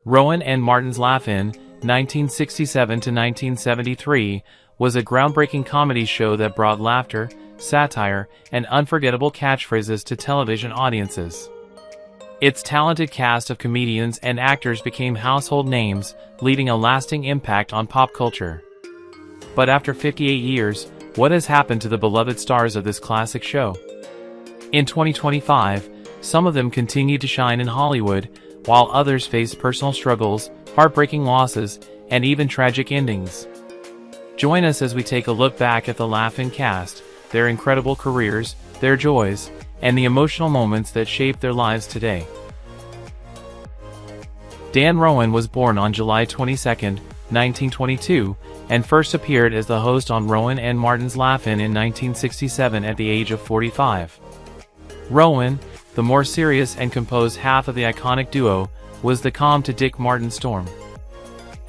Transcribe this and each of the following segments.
Rowan and Martin's Laugh-In, 1967 to 1973, was a groundbreaking comedy show that brought laughter, satire, and unforgettable catchphrases to television audiences. Its talented cast of comedians and actors became household names, leaving a lasting impact on pop culture. But after 58 years, what has happened to the beloved stars of this classic show? In 2025, some of them continue to shine in Hollywood, while others face personal struggles, heartbreaking losses, and even tragic endings. Join us as we take a look back at the Laugh-In cast, their incredible careers, their joys, and the emotional moments that shaped their lives today. Dan Rowan was born on July 22, 1922, and first appeared as the host on Rowan and Martin's Laugh-In in 1967 at the age of 45. Rowan, the more serious and composed half of the iconic duo, was the calm to Dick Martin's storm.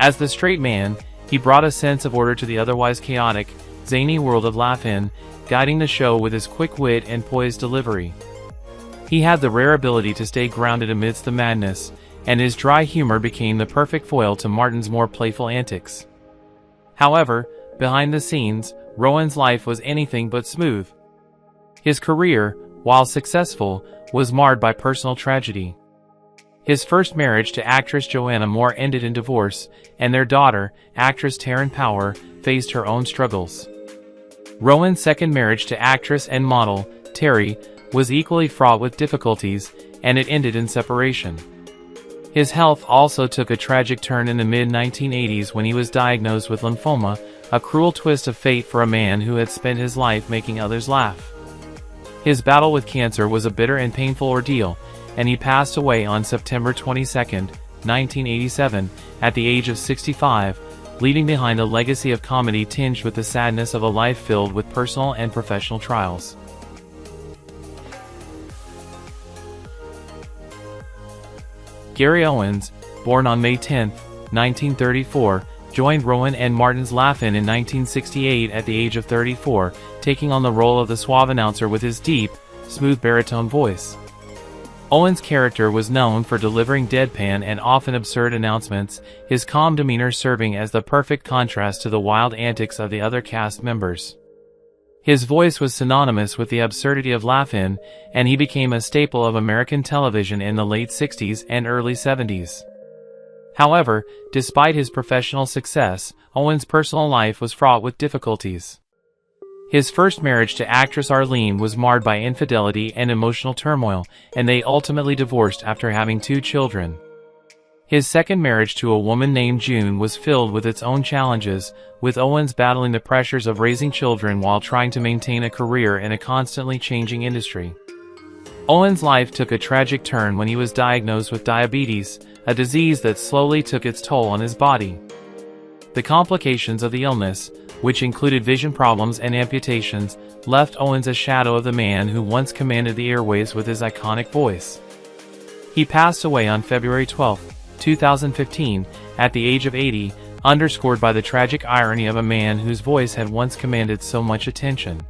As the straight man, he brought a sense of order to the otherwise chaotic, zany world of Laugh-In, guiding the show with his quick wit and poised delivery. He had the rare ability to stay grounded amidst the madness, and his dry humor became the perfect foil to Martin's more playful antics. However, behind the scenes, Rowan's life was anything but smooth. His career, while successful, was marred by personal tragedy. His first marriage to actress Joanna Moore ended in divorce, and their daughter, actress Taryn Power, faced her own struggles. Rowan's second marriage to actress and model, Terry, was equally fraught with difficulties, and it ended in separation. His health also took a tragic turn in the mid-1980s when he was diagnosed with lymphoma, a cruel twist of fate for a man who had spent his life making others laugh. His battle with cancer was a bitter and painful ordeal, and he passed away on September 22, 1987, at the age of 65, leaving behind a legacy of comedy tinged with the sadness of a life filled with personal and professional trials. Gary Owens, born on May 10, 1934, joined Rowan and Martin's Laugh-In in 1968 at the age of 34, taking on the role of the suave announcer with his deep, smooth baritone voice. Owens' character was known for delivering deadpan and often absurd announcements, his calm demeanor serving as the perfect contrast to the wild antics of the other cast members. His voice was synonymous with the absurdity of Laugh-In, and he became a staple of American television in the late 60s and early 70s. However, despite his professional success, Owens' personal life was fraught with difficulties. His first marriage to actress Arlene was marred by infidelity and emotional turmoil, and they ultimately divorced after having 2 children. His second marriage to a woman named June was filled with its own challenges, with Owens battling the pressures of raising children while trying to maintain a career in a constantly changing industry. Owens' life took a tragic turn when he was diagnosed with diabetes, a disease that slowly took its toll on his body. The complications of the illness, which included vision problems and amputations, left Owens a shadow of the man who once commanded the airwaves with his iconic voice. He passed away on February 12, 2015, at the age of 80, underscored by the tragic irony of a man whose voice had once commanded so much attention.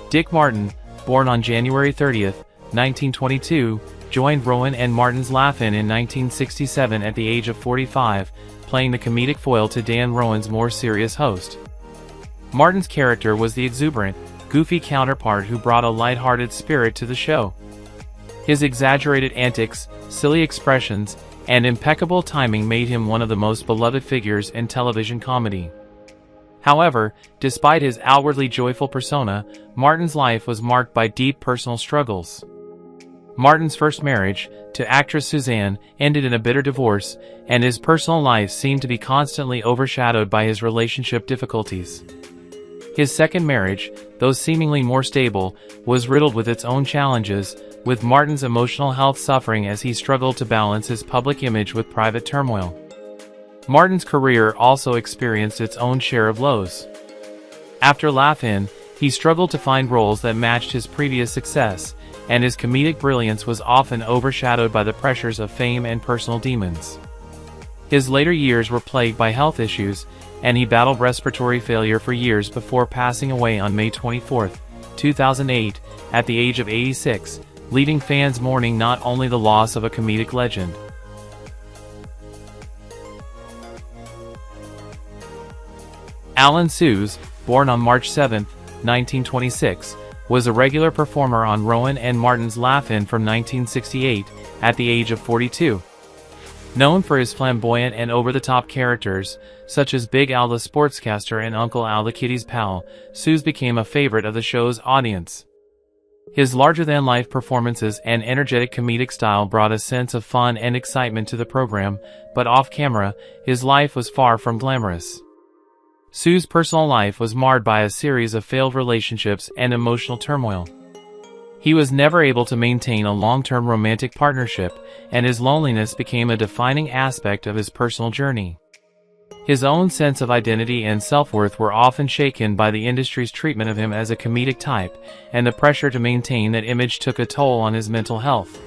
Dick Martin, born on January 30, 1922, joined Rowan and Martin's Laugh-In in 1967 at the age of 45, playing the comedic foil to Dan Rowan's more serious host. Martin's character was the exuberant, goofy counterpart who brought a lighthearted spirit to the show. His exaggerated antics, silly expressions, and impeccable timing made him one of the most beloved figures in television comedy. However, despite his outwardly joyful persona, Martin's life was marked by deep personal struggles. Martin's first marriage, to actress Suzanne, ended in a bitter divorce, and his personal life seemed to be constantly overshadowed by his relationship difficulties. His second marriage, though seemingly more stable, was riddled with its own challenges, with Martin's emotional health suffering as he struggled to balance his public image with private turmoil. Martin's career also experienced its own share of lows. After Laugh-In, he struggled to find roles that matched his previous success, and his comedic brilliance was often overshadowed by the pressures of fame and personal demons. His later years were plagued by health issues, and he battled respiratory failure for years before passing away on May 24, 2008, at the age of 86, leaving fans mourning not only the loss of a comedic legend. Alan Suze, born on March 7, 1926, was a regular performer on Rowan and Martin's Laugh-In from 1968, at the age of 42. Known for his flamboyant and over-the-top characters, such as Big Al the Sportscaster and Uncle Al the Kitty's Pal, Suze became a favorite of the show's audience. His larger-than-life performances and energetic comedic style brought a sense of fun and excitement to the program, but off-camera, his life was far from glamorous. Suze's personal life was marred by a series of failed relationships and emotional turmoil. He was never able to maintain a long-term romantic partnership, and his loneliness became a defining aspect of his personal journey. His own sense of identity and self-worth were often shaken by the industry's treatment of him as a comedic type, and the pressure to maintain that image took a toll on his mental health.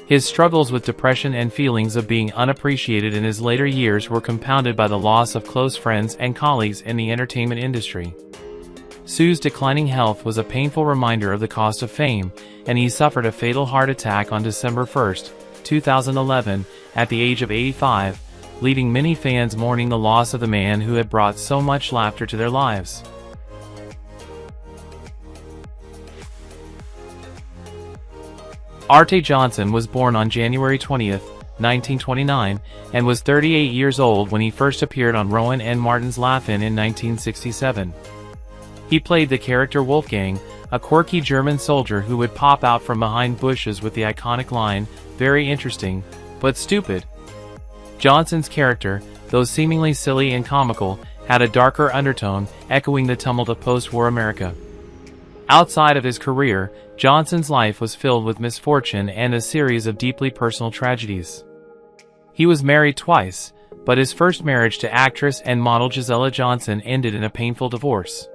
His struggles with depression and feelings of being unappreciated in his later years were compounded by the loss of close friends and colleagues in the entertainment industry. Suze's declining health was a painful reminder of the cost of fame, and he suffered a fatal heart attack on December 1, 2011, at the age of 85, leaving many fans mourning the loss of the man who had brought so much laughter to their lives. Arte Johnson was born on January 20, 1929, and was 38 years old when he first appeared on Rowan and Martin's Laugh-In 1967. He played the character Wolfgang, a quirky German soldier who would pop out from behind bushes with the iconic line, "Very interesting, but stupid." Johnson's character, though seemingly silly and comical, had a darker undertone, echoing the tumult of post-war America. Outside of his career, Johnson's life was filled with misfortune and a series of deeply personal tragedies. He was married twice, but his first marriage to actress and model Gisela Johnson ended in a painful divorce.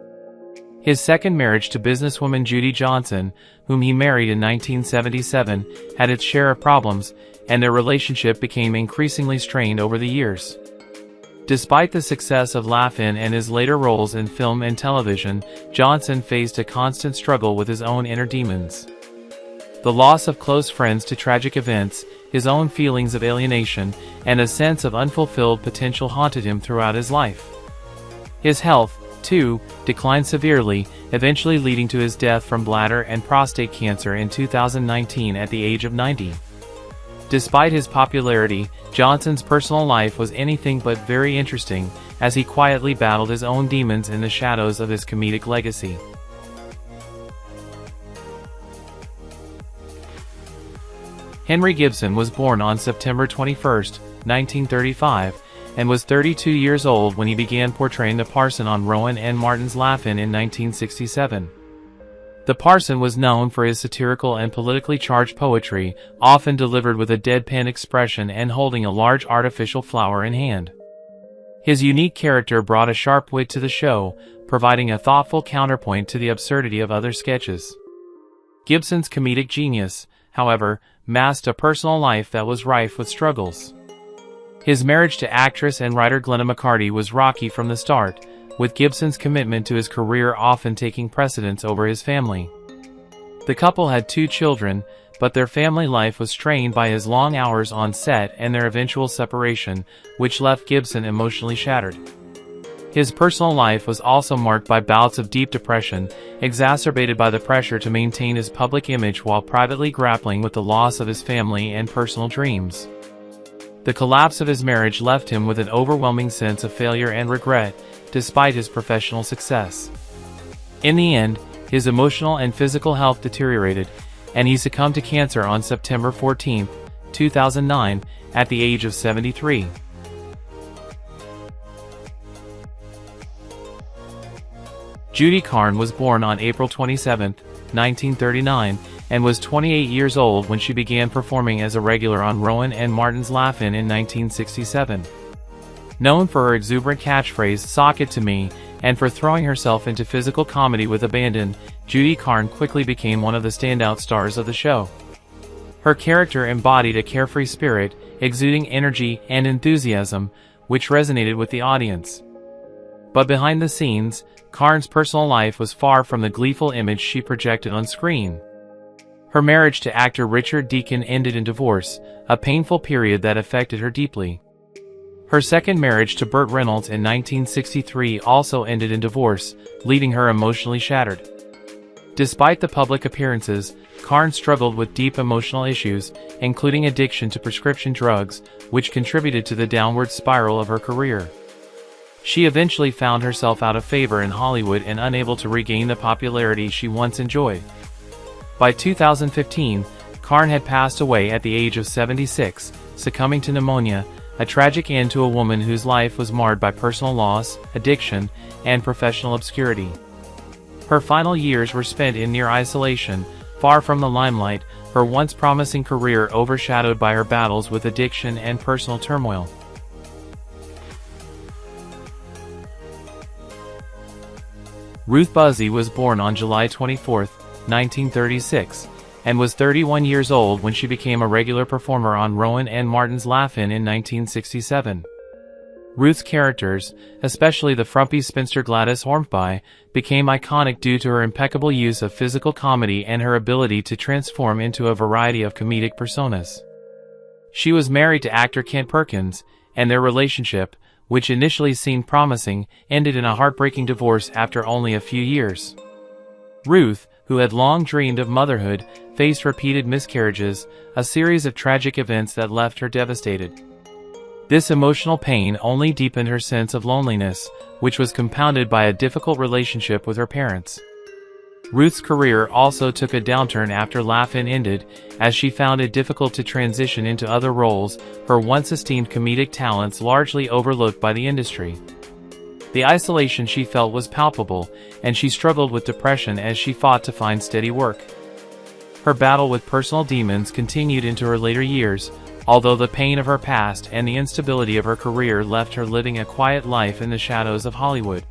His second marriage to businesswoman Judy Johnson, whom he married in 1977, had its share of problems, and their relationship became increasingly strained over the years. Despite the success of Laugh-In and his later roles in film and television, Johnson faced a constant struggle with his own inner demons. The loss of close friends to tragic events, his own feelings of alienation, and a sense of unfulfilled potential haunted him throughout his life. His health, too, declined severely, eventually leading to his death from bladder and prostate cancer in 2019 at the age of 90. Despite his popularity, Johnson's personal life was anything but very interesting, as he quietly battled his own demons in the shadows of his comedic legacy. Henry Gibson was born on September 21, 1935, and was 32 years old when he began portraying the parson on Rowan and Martin's Laugh-In 1967. The parson was known for his satirical and politically charged poetry, often delivered with a deadpan expression and holding a large artificial flower in hand. His unique character brought a sharp wit to the show, providing a thoughtful counterpoint to the absurdity of other sketches. Gibson's comedic genius, however, masked a personal life that was rife with struggles. His marriage to actress and writer Glenna McCarty was rocky from the start, with Gibson's commitment to his career often taking precedence over his family. The couple had 2 children, but their family life was strained by his long hours on set and their eventual separation, which left Gibson emotionally shattered. His personal life was also marked by bouts of deep depression, exacerbated by the pressure to maintain his public image while privately grappling with the loss of his family and personal dreams. The collapse of his marriage left him with an overwhelming sense of failure and regret, despite his professional success. In the end, his emotional and physical health deteriorated, and he succumbed to cancer on September 14, 2009, at the age of 73. Judy Carne was born on April 27, 1939, and was 28 years old when she began performing as a regular on Rowan and Martin's Laugh-In 1967. Known for her exuberant catchphrase, "Sock it to me," and for throwing herself into physical comedy with abandon, Judy Carne quickly became one of the standout stars of the show. Her character embodied a carefree spirit, exuding energy and enthusiasm, which resonated with the audience. But behind the scenes, Carne's personal life was far from the gleeful image she projected on screen. Her marriage to actor Richard Deacon ended in divorce, a painful period that affected her deeply. Her second marriage to Burt Reynolds in 1963 also ended in divorce, leaving her emotionally shattered. Despite the public appearances, Karn struggled with deep emotional issues, including addiction to prescription drugs, which contributed to the downward spiral of her career. She eventually found herself out of favor in Hollywood and unable to regain the popularity she once enjoyed. By 2015, Karn had passed away at the age of 76, succumbing to pneumonia, a tragic end to a woman whose life was marred by personal loss, addiction, and professional obscurity. Her final years were spent in near isolation, far from the limelight, her once promising career overshadowed by her battles with addiction and personal turmoil. Ruth Buzzi was born on July 24, 1936, and was 31 years old when she became a regular performer on Rowan and Martin's Laugh-In 1967. Ruth's characters, especially the frumpy spinster Gladys Hornby, became iconic due to her impeccable use of physical comedy and her ability to transform into a variety of comedic personas. She was married to actor Kent Perkins, and their relationship, which initially seemed promising, ended in a heartbreaking divorce after only a few years. Ruth, who had long dreamed of motherhood, faced repeated miscarriages, a series of tragic events that left her devastated. This emotional pain only deepened her sense of loneliness, which was compounded by a difficult relationship with her parents. Ruth's career also took a downturn after Laugh-In ended, as she found it difficult to transition into other roles, her once esteemed comedic talents largely overlooked by the industry. The isolation she felt was palpable, and she struggled with depression as she fought to find steady work. Her battle with personal demons continued into her later years, although the pain of her past and the instability of her career left her living a quiet life in the shadows of Hollywood.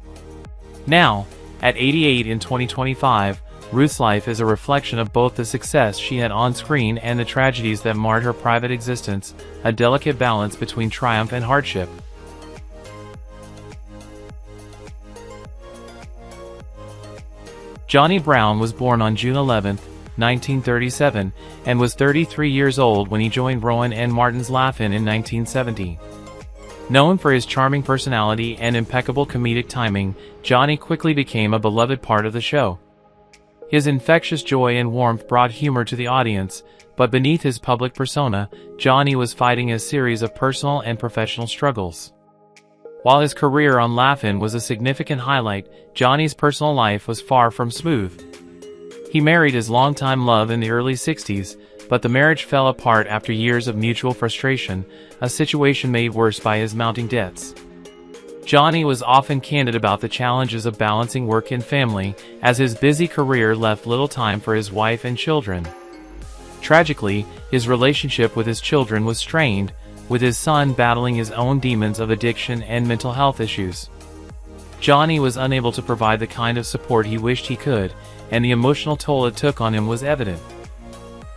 Now, at 88 in 2025, Ruth's life is a reflection of both the success she had on screen and the tragedies that marred her private existence, a delicate balance between triumph and hardship. Johnny Brown was born on June 11, 1937, and was 33 years old when he joined Rowan and Martin's Laugh-In 1970. Known for his charming personality and impeccable comedic timing, Johnny quickly became a beloved part of the show. His infectious joy and warmth brought humor to the audience, but beneath his public persona, Johnny was fighting a series of personal and professional struggles. While his career on Laugh-In was a significant highlight, Johnny's personal life was far from smooth. He married his longtime love in the early 60s, but the marriage fell apart after years of mutual frustration, a situation made worse by his mounting debts. Johnny was often candid about the challenges of balancing work and family, as his busy career left little time for his wife and children. Tragically, his relationship with his children was strained, with his son battling his own demons of addiction and mental health issues. Johnny was unable to provide the kind of support he wished he could, and the emotional toll it took on him was evident.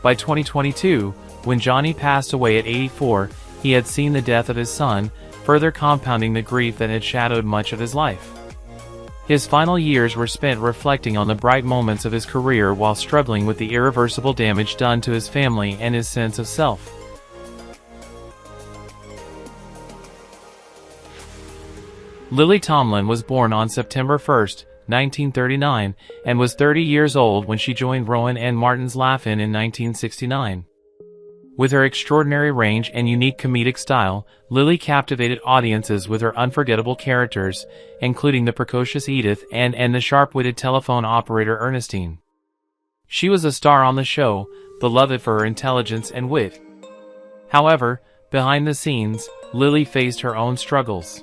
By 2022, when Johnny passed away at 84, he had seen the death of his son, further compounding the grief that had shadowed much of his life. His final years were spent reflecting on the bright moments of his career while struggling with the irreversible damage done to his family and his sense of self. Lily Tomlin was born on September 1, 1939, and was 30 years old when she joined Rowan and Martin's Laugh-In 1969. With her extraordinary range and unique comedic style, Lily captivated audiences with her unforgettable characters, including the precocious Edith and the sharp-witted telephone operator Ernestine. She was a star on the show, beloved for her intelligence and wit. However, behind the scenes, Lily faced her own struggles.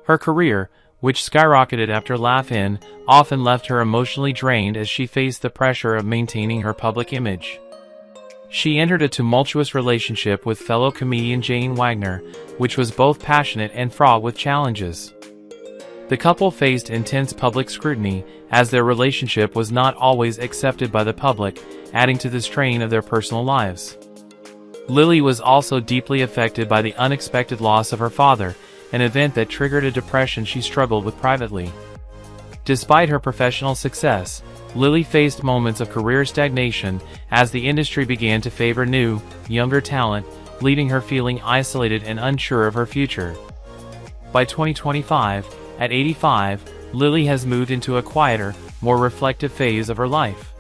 Her career, which skyrocketed after Laugh-In, often left her emotionally drained as she faced the pressure of maintaining her public image. She entered a tumultuous relationship with fellow comedian Jane Wagner, which was both passionate and fraught with challenges. The couple faced intense public scrutiny, as their relationship was not always accepted by the public, adding to the strain of their personal lives. Lily was also deeply affected by the unexpected loss of her father, an event that triggered a depression she struggled with privately. Despite her professional success, Lily faced moments of career stagnation as the industry began to favor new, younger talent, leaving her feeling isolated and unsure of her future. By 2025, at 85, Lily has moved into a quieter, more reflective phase of her life.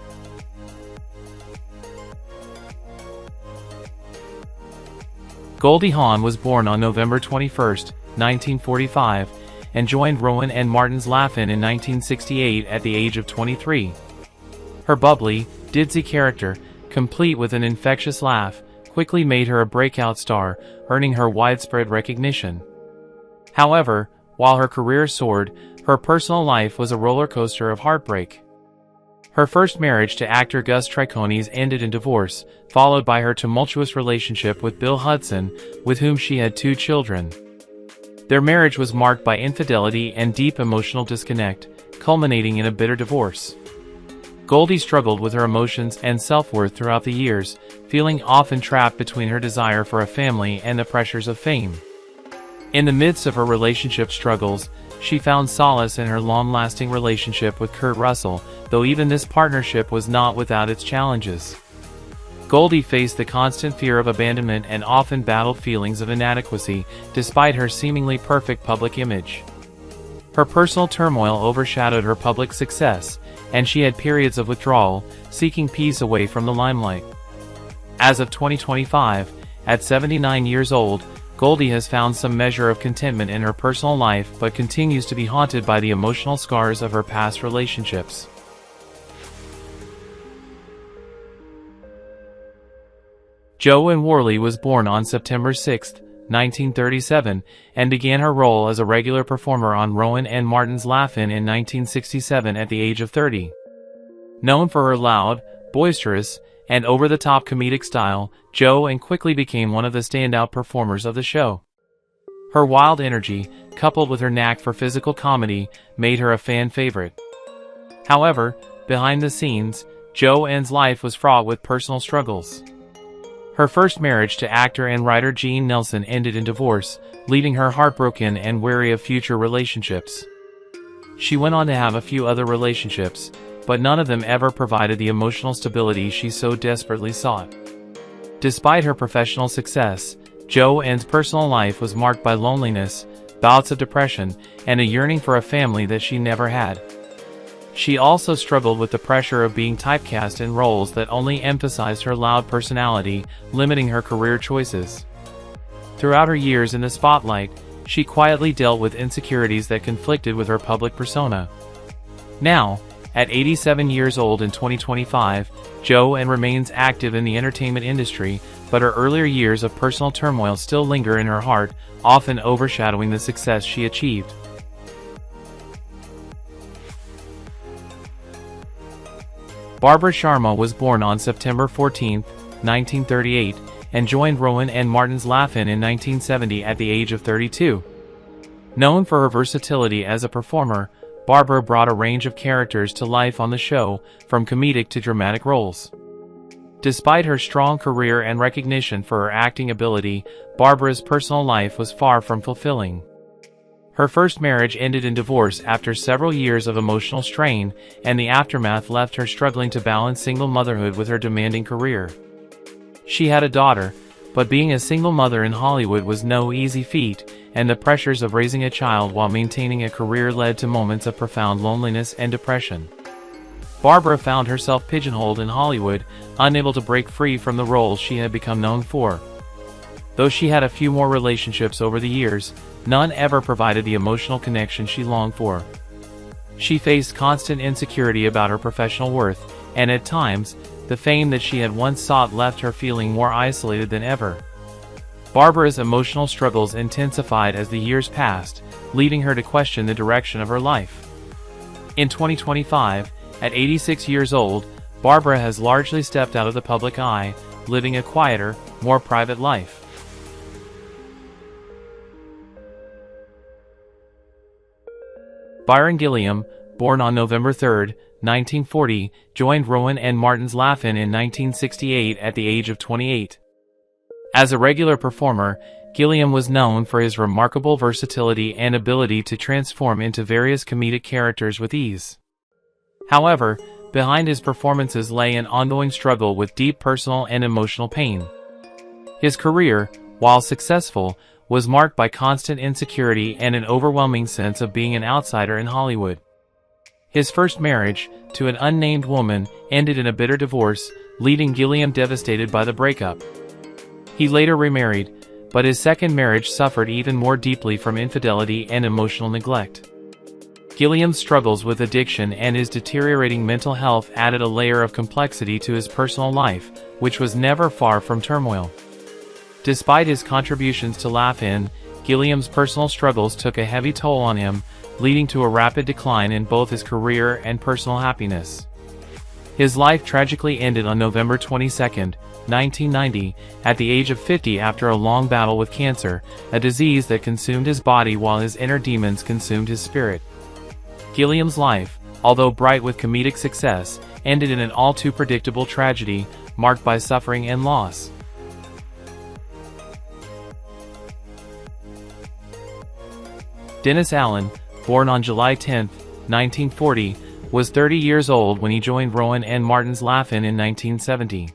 Goldie Hawn was born on November 21, 1945, and joined Rowan and Martin's Laugh-In 1968 at the age of 23. Her bubbly, ditzy character, complete with an infectious laugh, quickly made her a breakout star, earning her widespread recognition. However, while her career soared, her personal life was a roller coaster of heartbreak. Her first marriage to actor Gus Triconis ended in divorce, followed by her tumultuous relationship with Bill Hudson, with whom she had 2 children. Their marriage was marked by infidelity and deep emotional disconnect, culminating in a bitter divorce. Goldie struggled with her emotions and self-worth throughout the years, feeling often trapped between her desire for a family and the pressures of fame. In the midst of her relationship struggles, she found solace in her long-lasting relationship with Kurt Russell, though even this partnership was not without its challenges. Goldie faced the constant fear of abandonment and often battled feelings of inadequacy, despite her seemingly perfect public image. Her personal turmoil overshadowed her public success, and she had periods of withdrawal, seeking peace away from the limelight. As of 2025, at 79 years old, Goldie has found some measure of contentment in her personal life but continues to be haunted by the emotional scars of her past relationships. Joanne Worley was born on September 6, 1937, and began her role as a regular performer on Rowan and Martin's Laugh-In 1967 at the age of 30. Known for her loud, boisterous, and over-the-top comedic style, Joanne quickly became one of the standout performers of the show. Her wild energy, coupled with her knack for physical comedy, made her a fan favorite. However, behind the scenes, Joanne's life was fraught with personal struggles. Her first marriage to actor and writer Gene Nelson ended in divorce, leaving her heartbroken and wary of future relationships. She went on to have a few other relationships, but none of them ever provided the emotional stability she so desperately sought. Despite her professional success, Joanne's personal life was marked by loneliness, bouts of depression, and a yearning for a family that she never had. She also struggled with the pressure of being typecast in roles that only emphasized her loud personality, limiting her career choices. Throughout her years in the spotlight, she quietly dealt with insecurities that conflicted with her public persona. Now, at 87 years old in 2025, Joanne remains active in the entertainment industry, but her earlier years of personal turmoil still linger in her heart, often overshadowing the success she achieved. Barbara Sharma was born on September 14, 1938, and joined Rowan and Martin's Laugh-In 1970 at the age of 32. Known for her versatility as a performer, Barbara brought a range of characters to life on the show, from comedic to dramatic roles. Despite her strong career and recognition for her acting ability, Barbara's personal life was far from fulfilling. Her first marriage ended in divorce after several years of emotional strain, and the aftermath left her struggling to balance single motherhood with her demanding career. She had a daughter, but being a single mother in Hollywood was no easy feat, and the pressures of raising a child while maintaining a career led to moments of profound loneliness and depression. Barbara found herself pigeonholed in Hollywood, unable to break free from the roles she had become known for. Though she had a few more relationships over the years, none ever provided the emotional connection she longed for. She faced constant insecurity about her professional worth, and at times, the fame that she had once sought left her feeling more isolated than ever. Barbara's emotional struggles intensified as the years passed, leading her to question the direction of her life. In 2025, at 86 years old, Barbara has largely stepped out of the public eye, living a quieter, more private life. Byron Gilliam, born on November 3, 1940, joined Rowan and Martin's Laugh-In 1968 at the age of 28. As a regular performer, Gilliam was known for his remarkable versatility and ability to transform into various comedic characters with ease. However, Behind his performances lay an ongoing struggle with deep personal and emotional pain. His career, while successful, was marked by constant insecurity and an overwhelming sense of being an outsider in Hollywood. His first marriage, to an unnamed woman, ended in a bitter divorce, leaving Gilliam devastated by the breakup. He later remarried, but his second marriage suffered even more deeply from infidelity and emotional neglect. Gilliam's struggles with addiction and his deteriorating mental health added a layer of complexity to his personal life, which was never far from turmoil. Despite his contributions to Laugh-In, Gilliam's personal struggles took a heavy toll on him, leading to a rapid decline in both his career and personal happiness. His life tragically ended on November 22, 1990, at the age of 50 after a long battle with cancer, a disease that consumed his body while his inner demons consumed his spirit. Gilliam's life, although bright with comedic success, ended in an all-too-predictable tragedy, marked by suffering and loss. Dennis Allen, born on July 10, 1940, was 30 years old when he joined Rowan and Martin's Laugh-In 1970.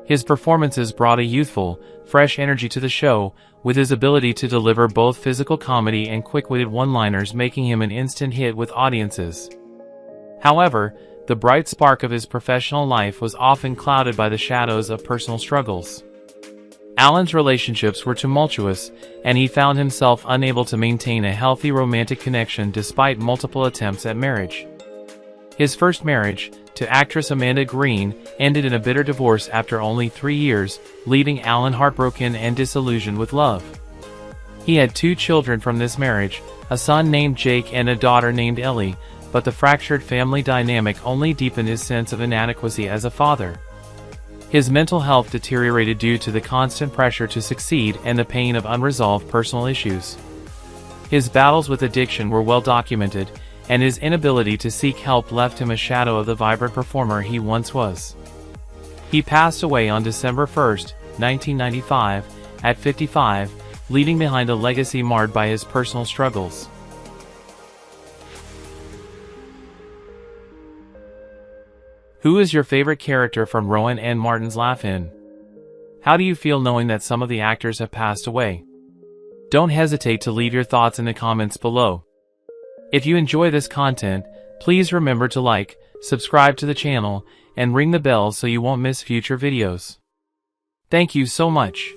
His performances brought a youthful, fresh energy to the show, with his ability to deliver both physical comedy and quick-witted one-liners making him an instant hit with audiences. However, the bright spark of his professional life was often clouded by the shadows of personal struggles. Allen's relationships were tumultuous, and he found himself unable to maintain a healthy romantic connection despite multiple attempts at marriage. His first marriage, to actress Amanda Green, ended in a bitter divorce after only 3 years, leaving Allen heartbroken and disillusioned with love. He had 2 children from this marriage, a son named Jake and a daughter named Ellie, but the fractured family dynamic only deepened his sense of inadequacy as a father. His mental health deteriorated due to the constant pressure to succeed and the pain of unresolved personal issues. His battles with addiction were well documented, and his inability to seek help left him a shadow of the vibrant performer he once was. He passed away on December 1, 1995, at 55, leaving behind a legacy marred by his personal struggles. Who is your favorite character from Rowan and Martin's Laugh-In? How do you feel knowing that some of the actors have passed away? Don't hesitate to leave your thoughts in the comments below. If you enjoy this content, please remember to like, subscribe to the channel, and ring the bell so you won't miss future videos. Thank you so much.